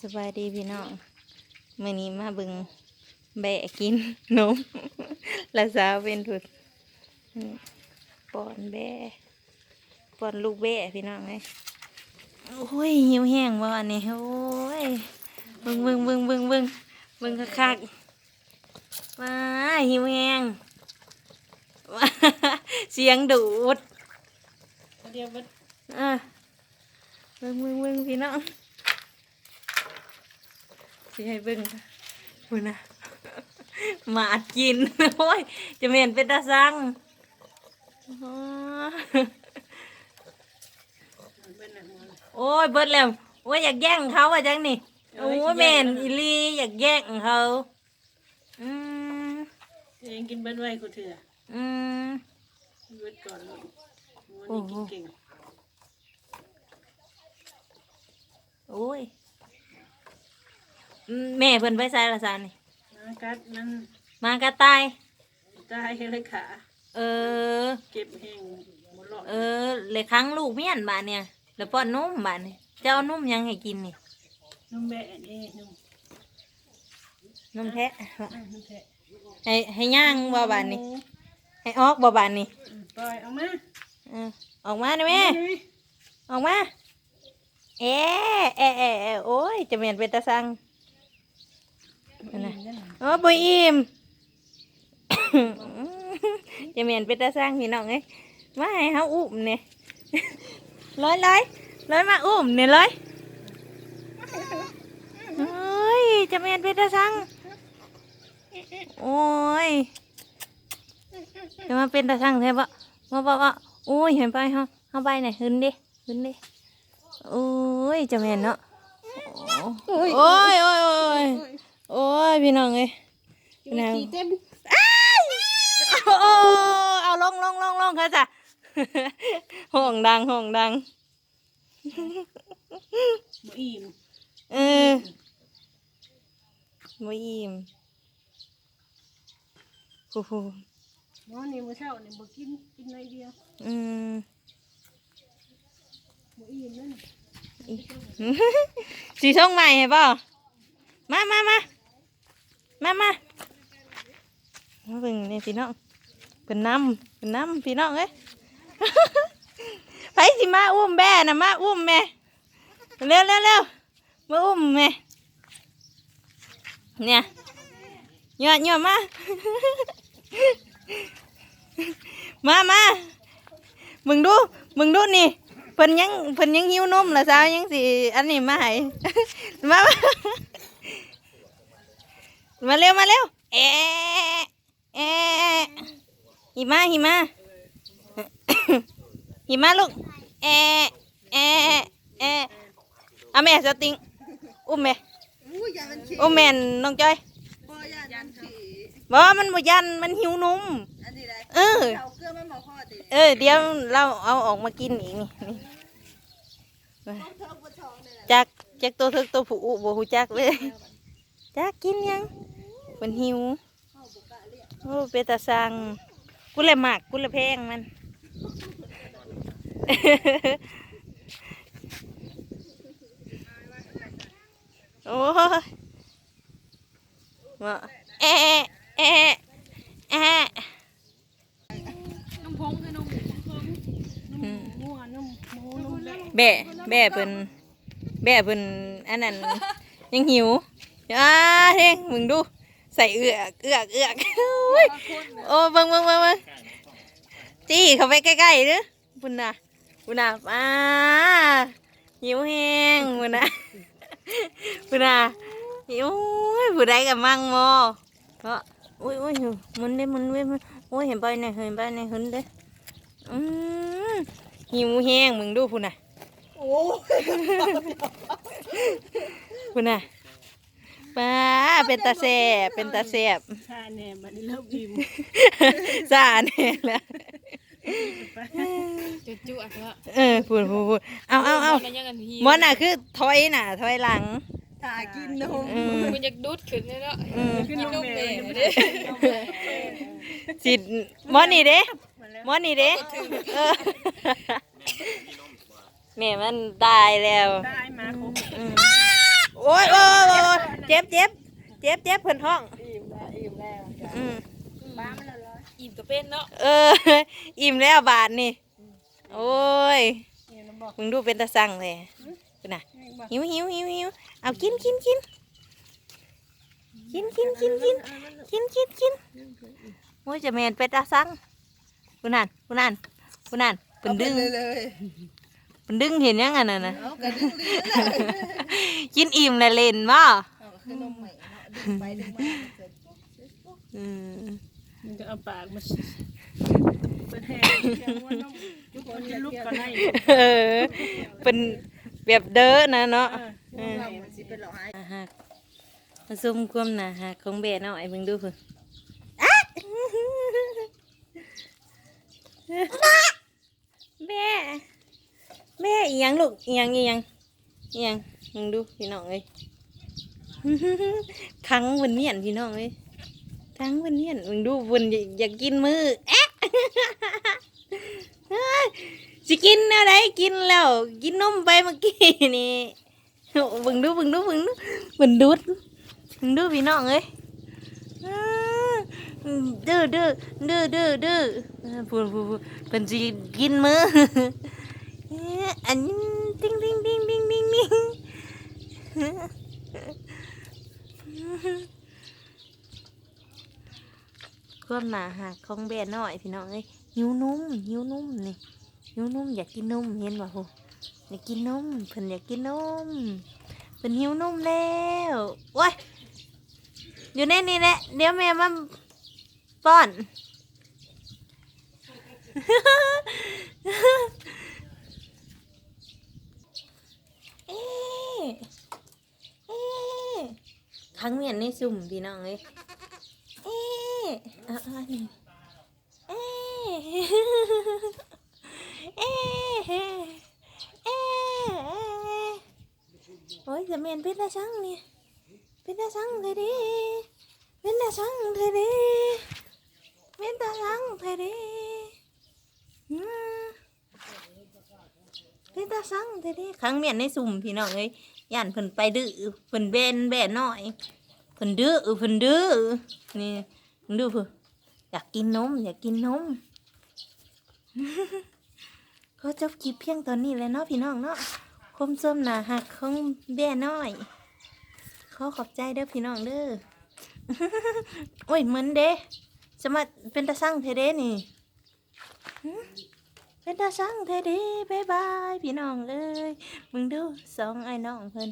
สบายดีพี่น้องมื้อนี้มาเบิ่งแบะกินนมและสาวเป็นถุดป้อนแบะป้อนลูกแบะพี่น้องไงโอ้ยหิวแห้งบ่อันนี้โอ้ยเบิ่งคักๆว้าหิวแห้งว้าเสียงดูดเดียวมัน เบิ่งพี่น้องสิให้เบิ่งพุ่นน่ะหมาดกินโอ้ยจะเหม็นเป็นตาซังอ๋อโอ้ยเบิดแล้วโอ้ยอยากแย่งเขาอะจังนี่โอ้ยแม่นอีลีอยากแย่งเขาเองกินเบิ้ลไว้กูเถื่อเบิ้ลก่อนเลยวันนี้กินเก่งโอ้ยแม่เพิ่นไปใส่ละซานนี่มากัดนั่นมากระตายตายเลยขาเก็บแห้งหมดหลอดเลยครั้งลูกเมียนบ้านเนี่ยแล้วป้อนนุ่มบ้านนี่เจ้านุ่มยังให้กินนี่นุ่มแบะนี่นุ่มแทะให้ย่างบ่บ้านนี่ให้ออกบ่บ้านนี่ปล่อยออกมาออกมาได้ไหมออกมาเอ๊ะโอ้ยจะเหม็นเป็นตาซังบ่อิ่มจะเหม็นเป็นตาซังพี่น้องเอ้ยมาให้เฮาอุ้มเนี่ยร้อยมาอุ้มเนี่ยเลยโอ้ยจะเหม็นเป็นตาซังโอ้ยจะมาเป็นตาซังใช่ปะมาบอกว่าโอ้ยเห็นไปเฮาไปไหนหึนดิโอ้ยจะเหม็นเนาะโอ้ยพี่น้องเอ้ยพี่น้องเอาลงค่ะจ้ะห้องดังบ่อิ่มบ่อิ่มโอ้โหน้องนี่มื้อเช้านี่บ่กินน้อยเดียวบ่อิ่มนั่นสีช่องใหม่เห็นป่ะมาเบิ่งนี่พี่น้องเป็นน้ำพี่น้องเอ้ยไปสิมาอุ้มแม่นะมาอุ้มแม่เร็วมาอุ้มแม่เนี่ยหยอดมามึงดูนี่เพิ่นยังหิวนมล่ะสาวยังสิอันนี้มาให้มาเร็วเอะหิมะลูกเอะเอาแม่สติงอุ้มแม่น้องจอยบ่มันบ่ยันมันหิวนมเดี๋ยวเราเอาออกมากินอีกนี่จักตัวทึกตัวผู้บ่ฮู้จักเลยจักกินยังมันหิวโอ้เปตาซังกูเลยหมักกูเลยแพงมันโอ้มาเอะนมพงคือนมงัวนมหมูนมแบะเพิ่นอันนั้นยังหิวเฮ้งมึงดูใส่เอือกโอ้เบิ่งจี้เข้าไปใกล้ๆเด้อพุ่นน่ะมาหิวแห้งพุ่นน่ะหิวผู้ใดกับมั่งโมเพราะโอ้ยมันโอ้ยเห็นไปไหนหึนเด้หิวแห้งมึงดูพุ่นน่ะโอ้พุ่นน่ะป้าเป็นตาแสบซาแหน่บัดนี้เริ่มอิ่มซาแน่ละจุ๊อ่ะพูดเอามอนน่ะคือถอยหลังตากินนมมันอยากดูดขึ้นเลยเนาะกินนมแม่สิมอนนี่เด้แม่มันตายแล้วตายมาครบโอ้ โอ้ยโอ้ยโอ้ยเจ็บเจ็บเจ็บเจ็บเพิ่นท้อง อิ่มแล้ว อืม บ้ามันละร้อย อิ่มก็เป็นเนาะ อิ่มแล้วบาทนี่โอ้ย นี่น้ำบอก มึงดูเป็นตาสั่งเลยเป็นน่ะหิวหิวหิวหิวเอากินกินกินกินกินกินกินกินกินกินโอ้ยจะแมนเป็นตาสั่งคุณนั่นคุณนั่นคุณนั่นเป็นดึง เลย เป็นดึงเห็นยังไงน่ะนะ เอากระดึงลิ้นเลย กินอิ่มแล้วเล่นบ่ เอาคือนมใหม่เนาะดึงไปดึงมาเกิด อืม มันก็เอาปากมาเป็นแห้งแค่ว่านมทุกคนจะลุกกันได้ เออเป็นแบบเด้อนะเนาะ เราสิเป็นหล่อหาย อ่าฮะมาซุ่มความหนาหักของแบ่เนาะไอ้มึงดูเพิ่นแบ่แบ่อีหยังลูกอีหยังอีหยังอีหยังมึงดูพี่น้องเอ้ยคังวันเนียนพี่น้องเอ้ยคังวันเนียนมึงดูวันอยากกินมือแอะเฮ้ยสิกินอะไรกินแล้วกินนมไปเมื่อกี้นี่มึงดูมึงดูมึงดูมันดูดมึงดูพี่น้องเอ้ยดื้อดื้อดื้อดื้อดื้อพูดเป็นสิกินมืออันนี้ติ้งติ้งติ้งติ้งติ้งติ้งความหนาหักของแบนน้อยพี่น้องเอ้ยหิวนุ่มหิวนุ่มนี่หิวนุ่มอยากกินนมเห็นป่ะโหอยากกินนมเพิ่นอยากกินนมเพิ่นหิวนมแล้วโอ้ยอยู่ในนี่แหละเดี๋ยวแม่มาป้อนเอ๊ะเอ๊ะครั้งเมียนในซุ่มพี่น้องเอ้ยเอ๊ะนี่เอ๊ะเอ๊ะเอ๊ะโอ้ยจะเมียนเป็นตาช่างเนี่ยเป็นตาช่างเลยดิเป็นตาช่างเลยดิเป็นตาช่างเลยดิเป็นตาช่างเลยดิครั้งเมียนในซุ่มพี่น้องเอ้ยย่านเพิ่นไปดื้อเพิ่นแบนน้อยเพิ่นดื้อเพิ่นดื้อนี่ดูเพิ่นอยากกินนมอยากกินนมก็จบคลิปเพียงตอนนี้เลยเนาะพี่น้องเนาะคมส้มหนาหักของแบ่น้อยขอขอบใจเด้อพี่น้องเด้อ โอ้ยเหมือนเด้จะมาเป็นตาสั่งเทเด้นี่เป็นตาสั่งเทเด้บ๊ายบายพี่น้องเอ้ยมึงดูสองไอ้น้องเพิ่น